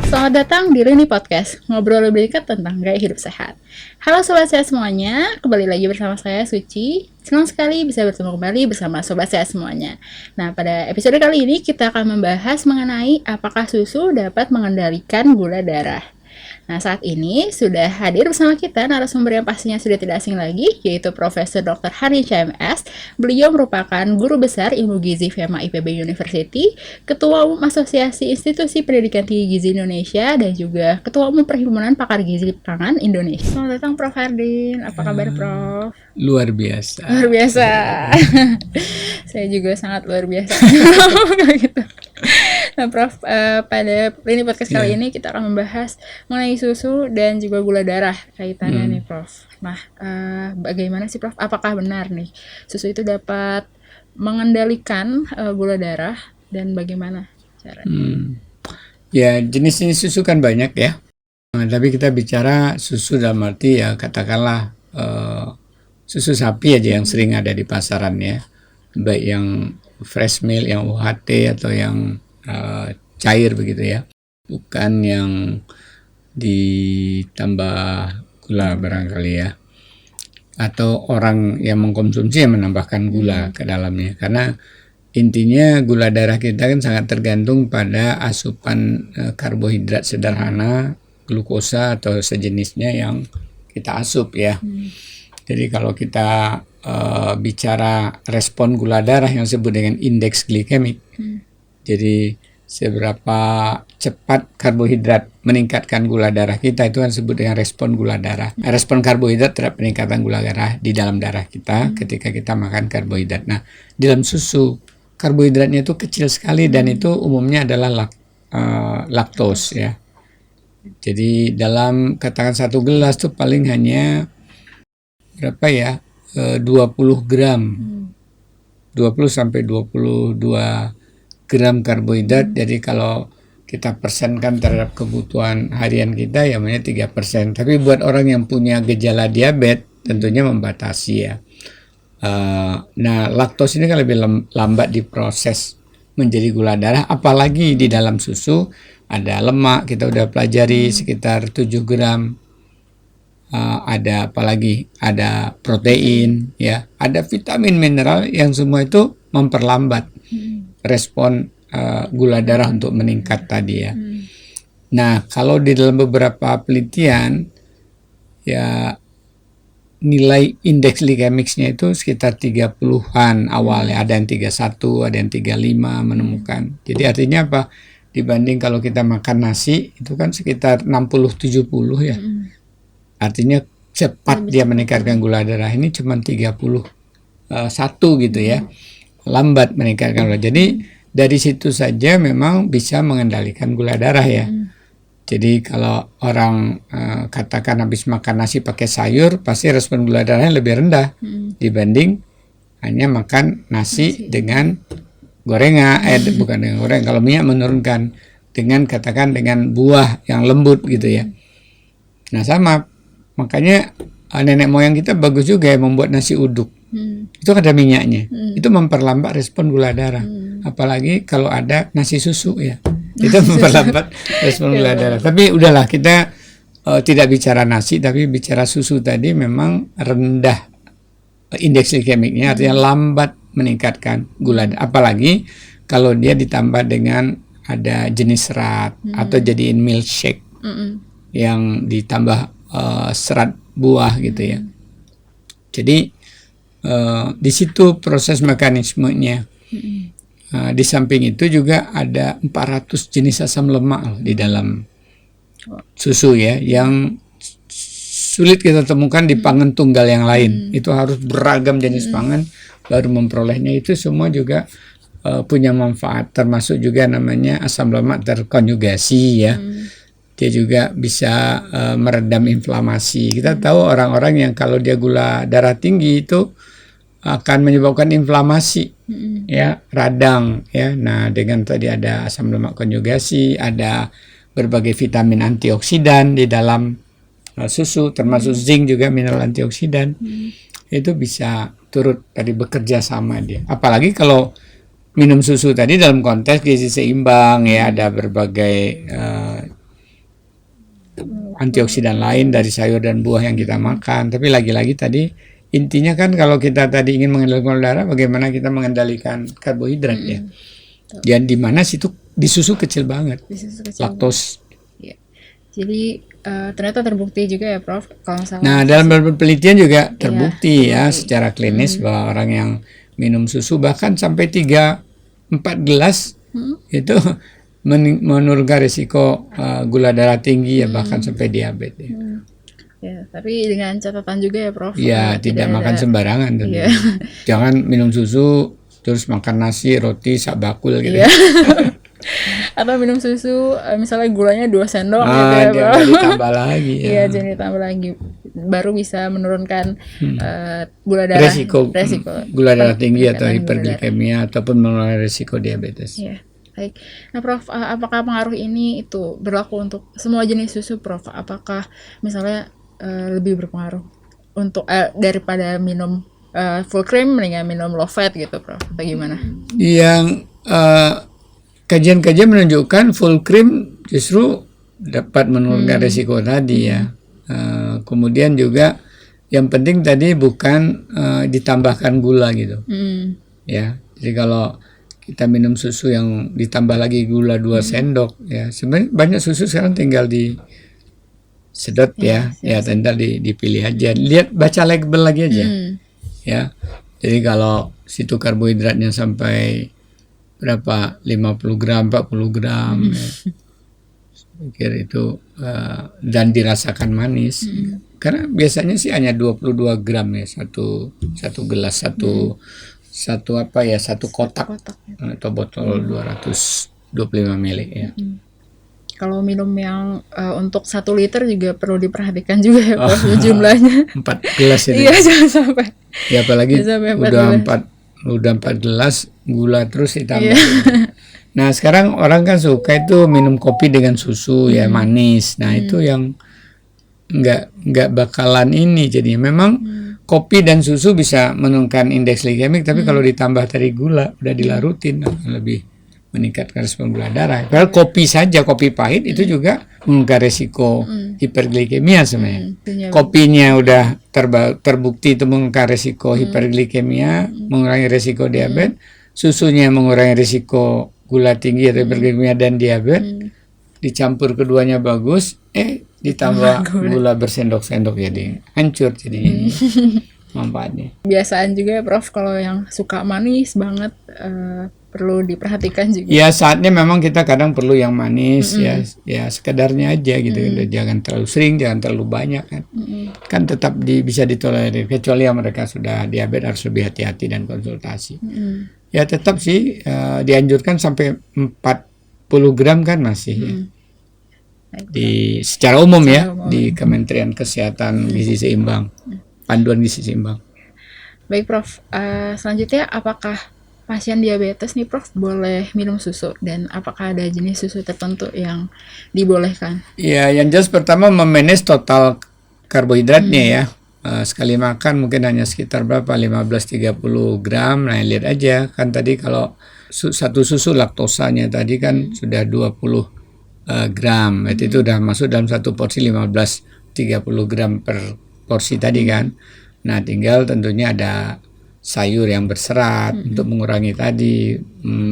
Selamat datang di Rini Podcast, ngobrol lebih dekat tentang gaya hidup sehat. Halo Sobat Sehat semuanya, kembali lagi bersama saya Suci. Senang sekali bisa bertemu kembali bersama Sobat Sehat semuanya. Nah, pada episode kali ini kita akan membahas mengenai apakah susu dapat mengendalikan gula darah. Nah, saat ini sudah hadir bersama kita narasumber yang pastinya sudah tidak asing lagi, yaitu Profesor Dr. Hari CMS. Beliau merupakan guru besar ilmu gizi FEMA IPB University, Ketua Umum Asosiasi Institusi Pendidikan Tinggi Gizi Indonesia, dan juga Ketua Umum Perhimpunan Pakar Gizi Pangan Indonesia. Selamat datang Prof. Hardin, apa kabar Prof? Luar biasa. Luar biasa. Saya juga sangat luar biasa. Gitu. Nah, Prof, pada ini podcast kali ini kita akan membahas mengenai susu dan juga gula darah kaitannya nih, Prof. Nah, bagaimana sih, Prof? Apakah benar nih susu itu dapat mengendalikan gula darah dan bagaimana caranya? Ya, jenis-jenis susu kan banyak ya. Tapi kita bicara susu dalam arti ya katakanlah susu sapi aja yang sering ada di pasaran ya. Baik yang fresh milk, yang UHT atau yang cair begitu ya. Bukan yang ditambah gula barangkali ya. Atau orang yang mengkonsumsi yang menambahkan gula ke dalamnya. Karena intinya gula darah kita kan sangat tergantung pada asupan karbohidrat sederhana, glukosa atau sejenisnya yang kita asup ya. Jadi kalau kita bicara respon gula darah yang disebut dengan indeks glikemik, jadi seberapa cepat karbohidrat meningkatkan gula darah kita itu kan disebut dengan respon gula darah. Respon karbohidrat terhadap peningkatan gula darah di dalam darah kita ketika kita makan karbohidrat. Nah, di dalam susu karbohidratnya itu kecil sekali dan itu umumnya adalah laktos ya. Jadi dalam katakan 1 gelas tuh paling hanya berapa ya? 20 gram. 20 sampai 22 gram karbohidrat. Jadi kalau kita persenkan terhadap kebutuhan harian kita ya hanya 3%. Tapi buat orang yang punya gejala diabetes tentunya membatasi ya. Nah, laktos ini kan lebih lambat diproses menjadi gula darah, apalagi di dalam susu ada lemak, kita udah pelajari sekitar 7 gram, ada apalagi ada protein ya, ada vitamin mineral yang semua itu memperlambat respon gula darah untuk meningkat tadi ya. Nah, kalau di dalam beberapa penelitian ya nilai indeks glikemiknya itu sekitar 30-an awalnya, ada yang 31, ada yang 35 menemukan. Jadi artinya apa? Dibanding kalau kita makan nasi itu kan sekitar 60-70 ya. Artinya cepat dia meningkatkan gula darah, ini cuma 31 gitu ya. Lambat meningkatkan gula. Jadi dari situ saja memang bisa mengendalikan gula darah ya. Jadi kalau orang katakan habis makan nasi pakai sayur, pasti respon gula darahnya lebih rendah dibanding hanya makan nasi dengan gorengan, bukan dengan goreng. Kalau minyak menurunkan dengan katakan dengan buah yang lembut gitu ya. Nah sama, makanya nenek moyang kita bagus juga ya membuat nasi uduk. Itu ada minyaknya. Itu memperlambat respon gula darah. Apalagi kalau ada nasi susu ya. Itu memperlambat respon gula darah. Tapi udahlah, kita tidak bicara nasi, tapi bicara susu tadi memang rendah indeks glikemiknya, artinya lambat meningkatkan gula darah. Apalagi kalau dia ditambah dengan ada jenis serat atau jadiin milkshake yang ditambah serat buah gitu ya. Jadi di situ proses mekanismenya. Di samping itu juga ada 400 jenis asam lemak di dalam susu ya, yang sulit kita temukan di pangan tunggal yang lain. Itu harus beragam jenis pangan baru memperolehnya. Itu semua juga punya manfaat, termasuk juga namanya asam lemak terkonjugasi ya. Dia juga bisa meredam inflamasi. Kita tahu orang-orang yang kalau dia gula darah tinggi itu akan menyebabkan inflamasi ya, radang ya. Nah, dengan tadi ada asam lemak konjugasi, ada berbagai vitamin antioksidan di dalam susu, termasuk zinc juga mineral antioksidan. Itu bisa turut tadi bekerja sama dia. Apalagi kalau minum susu tadi dalam konteks gizi seimbang ya, ada berbagai antioksidan lain dari sayur dan buah yang kita makan. Tapi lagi-lagi tadi intinya kan kalau kita tadi ingin mengendalikan gula darah, bagaimana kita mengendalikan karbohidrat ya. Dan di mana situ di susu kecil banget, Di susu kecil. laktos. Iya. Jadi ternyata terbukti juga ya Prof, kalau misalnya Nah, dalam beberapa penelitian juga terbukti ya secara klinis bahwa orang yang minum susu bahkan sampai 3-4 gelas itu menurunkan risiko gula darah tinggi ya, bahkan sampai diabetes ya. ya, tapi dengan catatan juga ya Prof. Ya, tidak makan ada- sembarangan tentu. Iya. Jangan minum susu terus makan nasi, roti, sak bakul gitu. Iya. Atau minum susu misalnya gulanya 2 sendok gitu ya Jangan Prof. ditambah lagi ya. Iya, jadi ditambah lagi baru bisa menurunkan gula darah. Resiko gula darah tinggi atau peningkatan gula darah. hiperglikemia ataupun mengalami risiko diabetes. Iya. Baik. Nah, Prof, apakah pengaruh ini itu berlaku untuk semua jenis susu, Prof? Apakah misalnya lebih berpengaruh untuk daripada minum full cream mendingan minum low fat gitu, Prof? Atau gimana? Yang kajian-kajian menunjukkan full cream justru dapat menurunkan risiko tadi ya. Kemudian juga yang penting tadi bukan ditambahkan gula gitu ya. Jadi kalau kita minum susu yang ditambah lagi gula 2 sendok ya, sebenarnya banyak susu sekarang tinggal di sedot ya tinggal dipilih aja, lihat baca label lagi aja ya. Jadi kalau situ karbohidratnya sampai berapa 50 gram 40 gram ya, saya pikir itu dan dirasakan manis karena biasanya sih hanya 22 gram ya satu gelas satu kotak atau botol 225 ml ya. Kalau minum yang untuk 1 liter juga perlu diperhatikan juga ya Prof, jumlahnya. 4 gelas itu. Iya, jangan sampai. Ya apalagi Jangan sampai 4 udah 4 gelas gula terus ditambah. Iya. Nah, sekarang orang kan suka itu minum kopi dengan susu ya manis. Nah, itu yang nggak bakalan ini. Jadi memang kopi dan susu bisa menurunkan indeks glikemik, tapi kalau ditambah tadi gula udah dilarutin akan lebih meningkatkan respon gula darah. Padahal kopi saja, kopi pahit itu juga menurunkan resiko hiperglikemia sebenarnya. Kopinya udah terbukti itu menurunkan resiko hiperglikemia, mengurangi resiko diabetes. Susunya mengurangi risiko gula tinggi atau hiperglikemia dan diabetes. Dicampur keduanya bagus, ditambah gula bersendok-sendok jadi hancur jadinya manfaatnya. Biasaan juga ya Prof, kalau yang suka manis banget perlu diperhatikan juga. Ya saatnya memang kita kadang perlu yang manis ya sekedarnya aja gitu. Jangan terlalu sering, jangan terlalu banyak kan. Kan tetap bisa ditolerir, kecuali yang mereka sudah diabetes harus lebih hati-hati dan konsultasi. Ya tetap sih dianjurkan sampai 40 gram kan masih ya. Secara umum ya di Kementerian Kesehatan Gizi Seimbang, panduan gizi seimbang. Baik Prof, selanjutnya apakah pasien diabetes nih Prof boleh minum susu dan apakah ada jenis susu tertentu yang dibolehkan? Ya, yang jelas pertama memanage total karbohidratnya ya. Sekali makan mungkin hanya sekitar berapa 15-30 gram. Nah, lihat aja kan tadi kalau satu susu laktosanya tadi kan sudah 20 gram. Itu udah masuk dalam satu porsi 15-30 gram per porsi tadi kan. Nah, tinggal tentunya ada sayur yang berserat untuk mengurangi tadi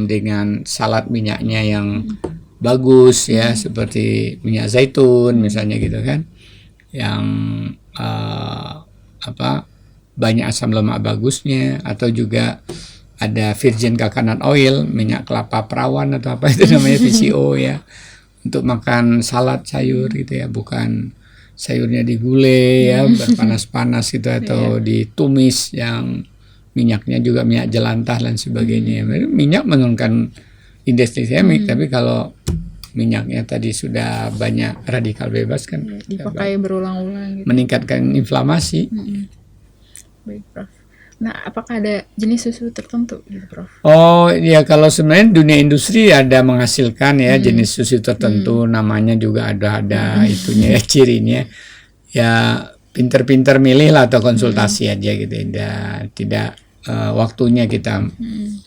dengan salad minyaknya yang bagus ya, seperti minyak zaitun misalnya gitu kan, yang banyak asam lemak bagusnya, atau juga ada virgin coconut oil, minyak kelapa perawan atau apa itu namanya VCO ya, untuk makan salad sayur gitu ya, bukan sayurnya digulai ya berpanas-panas gitu atau ditumis yang minyaknya juga minyak jelantah dan sebagainya. Minyak menurunkan indeks glikemik, tapi kalau minyaknya tadi sudah banyak radikal bebas kan dipakai berulang-ulang gitu. Meningkatkan inflamasi. Baik Prof. Nah, apakah ada jenis susu tertentu gitu Prof? Oh ya, kalau sebenarnya dunia industri ada menghasilkan ya jenis susu tertentu, namanya juga ada itunya ya, cirinya. Ya pinter-pinter milih lah atau konsultasi aja gitu. Tidak waktunya kita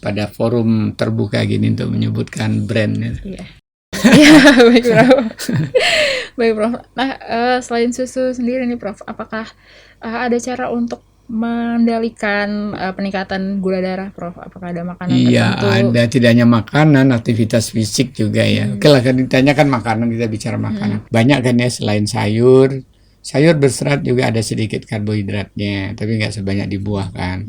pada forum terbuka gini untuk menyebutkan brand. Iya. Iya, baik Prof. Baik Prof. Nah, selain susu sendiri nih Prof, apakah ada cara untuk mengendalikan peningkatan gula darah Prof? Apakah ada makanan Iya, tertentu? ada, tidak hanya makanan, aktivitas fisik juga ya. Oke lah, kan ditanya kan makanan, kita bicara makanan. Banyak kan ya, selain sayur. Sayur berserat juga ada sedikit karbohidratnya, tapi nggak sebanyak di buah kan.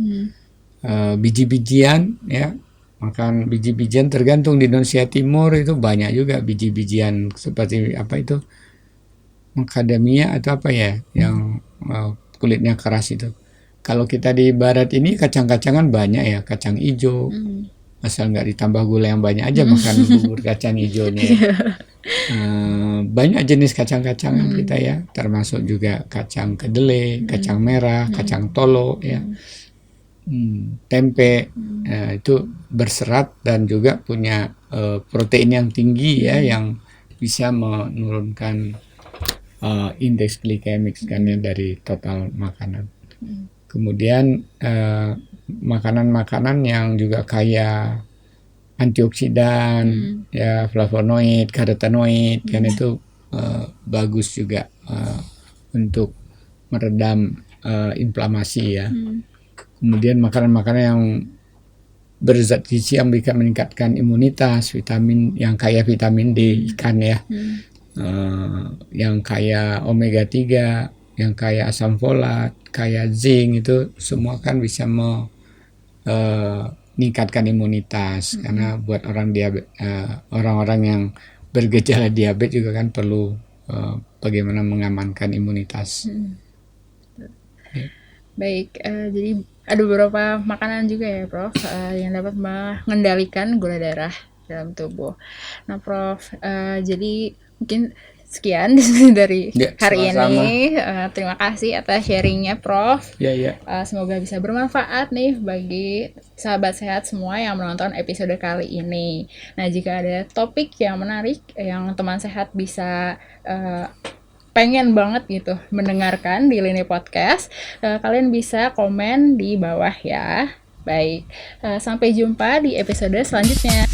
Biji-bijian ya, makan biji-bijian tergantung di Indonesia Timur itu banyak juga biji-bijian seperti apa itu, macadamia atau apa ya, yang kulitnya keras itu. Kalau kita di barat ini kacang-kacangan banyak ya, kacang hijau. Asal nggak ditambah gula yang banyak aja makan bubur kacang hijaunya ya. Banyak jenis kacang-kacangan kita ya, termasuk juga kacang kedelai, kacang merah, kacang tolo ya, tempe. Itu berserat dan juga punya protein yang tinggi ya, yang bisa menurunkan indeks glikemik kan ya dari total makanan. Kemudian makanan-makanan yang juga kaya antioksidan, ya flavonoid, karotenoid, kan itu bagus juga untuk meredam inflamasi ya. Kemudian makanan-makanan yang berzat gizi yang bisa meningkatkan imunitas, vitamin yang kaya vitamin D, ikan ya, yang kaya omega 3, yang kaya asam folat, kaya zinc, itu semua kan bisa meningkatkan imunitas. Karena buat orang-orang yang bergejala diabetes juga kan perlu bagaimana mengamankan imunitas. Baik, jadi ada beberapa makanan juga ya Prof yang dapat mengendalikan gula darah dalam tubuh. Nah Prof, jadi mungkin sekian dari Ya, hari sama-sama. ini. Terima kasih atas sharingnya Prof. Ya, ya. Semoga bisa bermanfaat nih bagi sahabat sehat semua yang menonton episode kali ini. Nah, jika ada topik yang menarik yang teman sehat bisa pengen banget gitu mendengarkan di Lini Podcast, kalian bisa komen di bawah ya. Baik, sampai jumpa di episode selanjutnya.